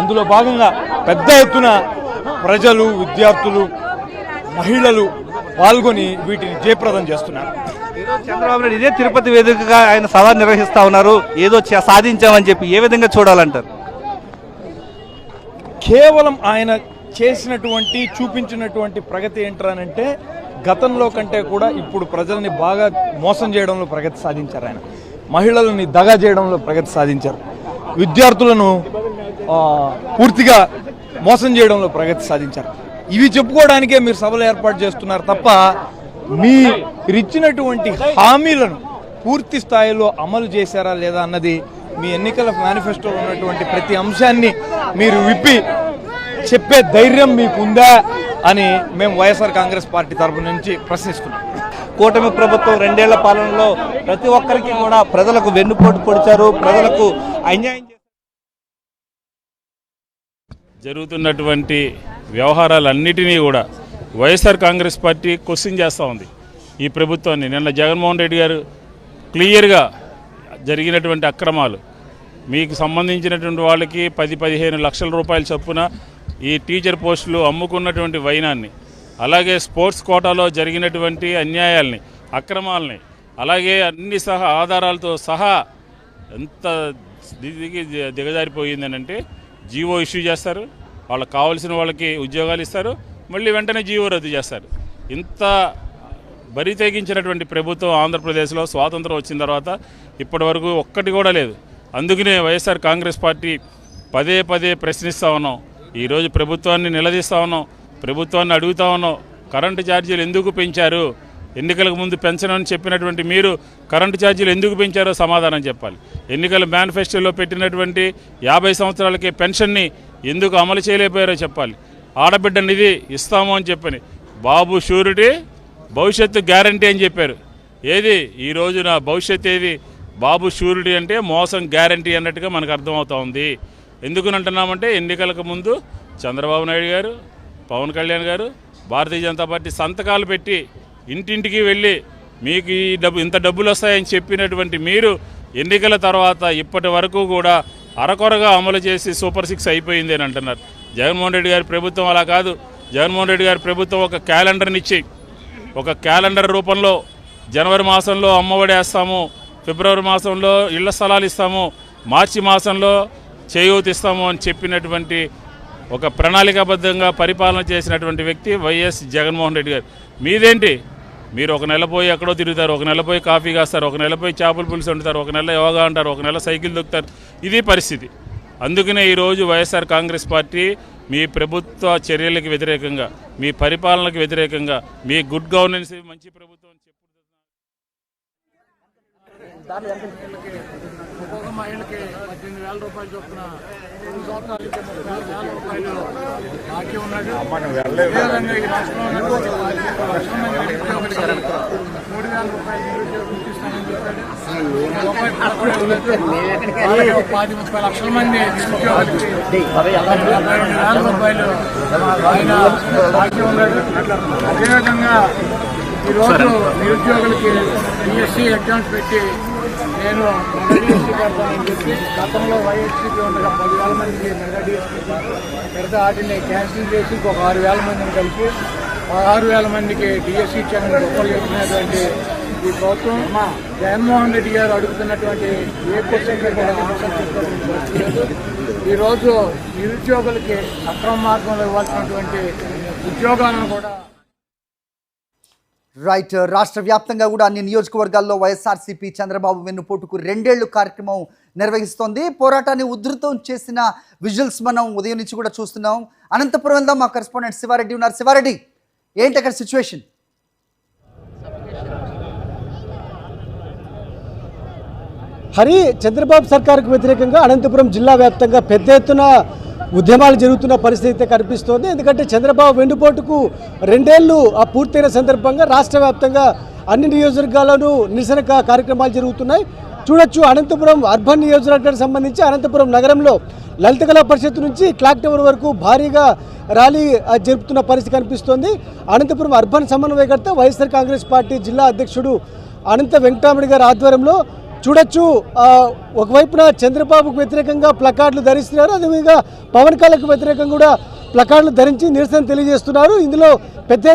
అందులో భాగంగా పెద్ద ఎత్తున ప్రజలు, విద్యార్థులు, మహిళలు పాల్గొని వీటిని జయప్రదం చేస్తున్నారు. చంద్రబాబు నాయుడు ఇదే తిరుపతి వేదికగా ఆయన సభ నిర్వహిస్తా ఉన్నారు. ఏదో సాధించామని చెప్పి ఏ విధంగా చూడాలంటారు? కేవలం ఆయన చేసినటువంటి చూపించినటువంటి ప్రగతి ఏంటంటే గతంలో కంటే కూడా ఇప్పుడు ప్రజల్ని బాగా మోసం చేయడంలో ప్రగతి సాధించారు. ఆయన మహిళలని దగా చేయడంలో ప్రగతి సాధించారు. విద్యార్థులను పూర్తిగా మోసం చేయడంలో ప్రగతి సాధించారు. ఇవి చెప్పుకోవడానికే మీరు సభలు ఏర్పాటు చేస్తున్నారు తప్ప మీరిచ్చినటువంటి హామీలను పూర్తి స్థాయిలో అమలు చేశారా లేదా అన్నది మీ ఎన్నికల మేనిఫెస్టోలో ఉన్నటువంటి ప్రతి అంశాన్ని మీరు విప్పి చెప్పే ధైర్యం మీకుందా అని మేము వైఎస్ఆర్ కాంగ్రెస్ పార్టీ తరఫు నుంచి ప్రశ్నిస్తున్నాం. కూటమి ప్రభుత్వం 2 ఏళ్ల పాలనలో ప్రతి ఒక్కరికి కూడా ప్రజలకు వెన్నుపోటు పొడిచారు, ప్రజలకు అన్యాయం జరుగుతున్నటువంటి వ్యవహారాలన్నిటినీ కూడా వైఎస్ఆర్ కాంగ్రెస్ పార్టీ క్వశ్చన్ చేస్తూ ఉంది ఈ ప్రభుత్వాన్ని. నిన్న జగన్మోహన్ రెడ్డి గారు క్లియర్గా జరిగినటువంటి అక్రమాలు, మీకు సంబంధించినటువంటి వాళ్ళకి 10-15 లక్షల రూపాయల చొప్పున ఈ టీచర్ పోస్టులు అమ్ముకున్నటువంటి వైనాన్ని, అలాగే స్పోర్ట్స్ కోటాలో జరిగినటువంటి అన్యాయాల్ని, అక్రమాలని, అలాగే అన్ని ఆధారాలతో సహా ఎంత దిగజారిపోయిందని అంటే జీవో ఇష్యూ చేస్తారు, వాళ్ళకి కావాల్సిన వాళ్ళకి ఉద్యోగాలు ఇస్తారు, మళ్ళీ వెంటనే జీవో రద్దు చేస్తారు. ఇంత బరి తెగించినటువంటి ప్రభుత్వం ఆంధ్రప్రదేశ్లో స్వాతంత్రం వచ్చిన తర్వాత ఇప్పటి వరకు ఒక్కటి కూడా లేదు. అందుకనే వైఎస్ఆర్ కాంగ్రెస్ పార్టీ పదే పదే ప్రశ్నిస్తూ ఉన్నాం. ఈరోజు ప్రభుత్వాన్ని నిలదీస్తూ ఉన్నాం, ప్రభుత్వాన్ని అడుగుతూ ఉన్నాం, కరెంటు ఛార్జీలు ఎందుకు పెంచారు? ఎన్నికలకు ముందు పెంచనని చెప్పినటువంటి మీరు కరెంటు ఛార్జీలు ఎందుకు పెంచారో సమాధానం చెప్పాలి. ఎన్నికల మేనిఫెస్టోలో పెట్టినటువంటి 50 సంవత్సరాలకే పెన్షన్ని ఎందుకు అమలు చేయలేకపోయారో చెప్పాలి. ఆడబిడ్డ నిధి ఇస్తాము అని చెప్పని బాబు షూరిటీ భవిష్యత్తు గ్యారంటీ అని చెప్పారు. ఏది ఈ రోజున భవిష్యత్తు ఏది? బాబు షూరిటీ అంటే మోసం గ్యారంటీ అన్నట్టుగా మనకు అర్థమవుతా ఉంది. ఎందుకునంటున్నామంటే ఎన్నికలకు ముందు చంద్రబాబు నాయుడు గారు, పవన్ కళ్యాణ్ గారు, భారతీయ జనతా పార్టీ సంతకాలు పెట్టి ఇంటింటికి వెళ్ళి మీకు ఈ ఇంత డబ్బులు వస్తాయని చెప్పినటువంటి మీరు ఎన్నికల తర్వాత ఇప్పటి వరకు కూడా అరకొరగా అమలు చేసి సూపర్ 6 అయిపోయింది అని అంటున్నారు. జగన్మోహన్ రెడ్డి గారి ప్రభుత్వం అలా కాదు. జగన్మోహన్ రెడ్డి గారి ప్రభుత్వం ఒక క్యాలెండర్ని ఇచ్చి, ఒక క్యాలెండర్ రూపంలో జనవరి మాసంలో అమ్మఒడి వేస్తాము, ఫిబ్రవరి మాసంలో ఇళ్ల స్థలాలు ఇస్తాము, మార్చి మాసంలో చేయూత ఇస్తాము అని చెప్పినటువంటి ఒక ప్రణాళికాబద్ధంగా పరిపాలన చేసినటువంటి వ్యక్తి వైఎస్ జగన్మోహన్ రెడ్డి గారు. మీదేంటి? మీరు ఒక నెల పోయి ఎక్కడో తిరుగుతారు, ఒక నెల పోయి కాఫీ కాస్తారు, ఒక నెల పోయి చేపల పులుసు వండుతారు, ఒక నెల యోగా అంటారు, ఒక నెల సైకిల్ దొక్కుతారు. ఇది పరిస్థితి. అందుకనే ఈరోజు వైఎస్ఆర్ కాంగ్రెస్ పార్టీ మీ ప్రభుత్వ చర్యలకు వ్యతిరేకంగా, మీ పరిపాలనకు వ్యతిరేకంగా, మీ గుడ్ గవర్నెన్స్ మంచి ప్రభుత్వం ఒక్కొక్క మహిళకి 18,000 రూపాయలు చొప్పున 2 సంవత్సరాలకి 30,000 రూపాయలు బాకీ ఉన్నది. అదేవిధంగా ఈ రాష్ట్రంలో 3,000 రూపాయలు నిరుద్యోగం ఇస్తానని చెప్పాడు. 10-30 లక్షల మంది నిరుద్యోగులకి 52,000 రూపాయలు ఆయన బాకీ ఉన్నాడు. అదేవిధంగా ఈరోజు నిరుద్యోగులకి డిఎస్సీ ఎగ్జామ్స్ పెట్టి నేను డిఎస్సీ కడతానని చెప్పి గతంలో వైఎస్సీపీ ఉండగా 10,000 మందికి మెగా డిఎస్సీ పెడితే వాటిని క్యాన్సిల్ చేసి ఇంకొక 6,000 మందిని కలిపి 16,000 మందికి డిఎస్సీ ఇచ్చానని గొప్పలు చెప్తున్నటువంటి ఈ ప్రభుత్వం జగన్మోహన్ రెడ్డి గారు అడుగుతున్నటువంటి ఏ క్వశ్చన్ ఈరోజు నిరుద్యోగులకి అక్రమ మార్గంలో ఇవ్వాల్సినటువంటి ఉద్యోగాలను కూడా రైట్. రాష్ట్ర వ్యాప్తంగా కూడా అన్ని నియోజకవర్గాల్లో వైఎస్ఆర్సీపీ చంద్రబాబు వెన్నుపోటుకు 2 ఏళ్లు కార్యక్రమం నిర్వహిస్తోంది. పోరాటాన్ని ఉధృతం చేసిన విజువల్స్ మనం ఉదయం నుంచి కూడా చూస్తున్నాం. అనంతపురం వెళ్దాం. మా కరెస్పాండెంట్ శివారెడ్డి ఉన్నారు. శివారెడ్డి, ఏంటి అక్కడ సిచ్యువేషన్? హరి, చంద్రబాబు సర్కారుకు వ్యతిరేకంగా అనంతపురం జిల్లా వ్యాప్తంగా పెద్ద ఎత్తున ఉద్యమాలు జరుగుతున్న పరిస్థితి కనిపిస్తోంది. ఎందుకంటే చంద్రబాబు వెన్నుపోటుకు 2 ఏళ్లు పూర్తయిన సందర్భంగా రాష్ట్ర వ్యాప్తంగా అన్ని నియోజకవర్గాల్లోనూ నిరసన కార్యక్రమాలు జరుగుతున్నాయి. చూడొచ్చు, అనంతపురం అర్బన్ నియోజకవర్గానికి సంబంధించి అనంతపురం నగరంలో లలిత కళా పరిషత్ నుంచి క్లాక్ టవర్ వరకు భారీగా ర్యాలీ జరుపుతున్న పరిస్థితి కనిపిస్తోంది. అనంతపురం అర్బన్ సమన్వయకర్త వైఎస్ఆర్ కాంగ్రెస్ పార్టీ జిల్లా అధ్యక్షుడు అనంత వెంకటరామరెడ్డి గారి ఆధ్వర్యంలో చూడొచ్చు ఒకవైపున చంద్రబాబుకు వ్యతిరేకంగా ప్లకార్డులు ధరిస్తున్నారు, అదేవిధంగా పవన్ కళ్యాణ్కు వ్యతిరేకంగా కూడా ప్లకార్డులు ధరించి నిరసన తెలియజేస్తున్నారు. ఇందులో పెద్ద